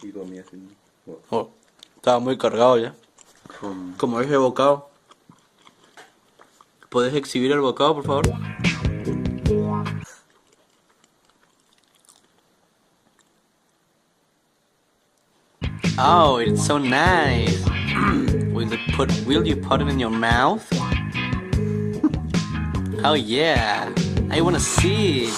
Y comí así. Oh, estaba muy cargado ya. Como ese bocado. ¿Puedes exhibir el bocado, por favor? Oh, it's so nice. Will you put it in your mouth? Oh yeah, I wanna see it.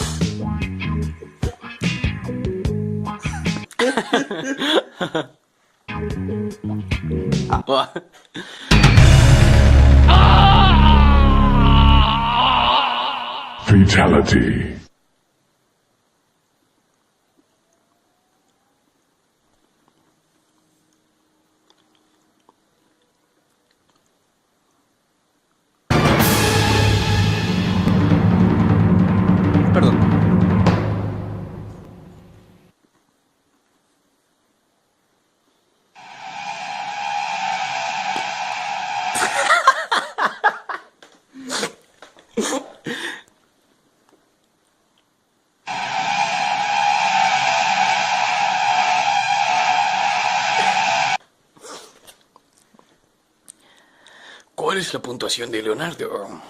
Fatality. Perdón. ¿Cuál es la puntuación de Leonardo?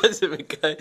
Casi me cae.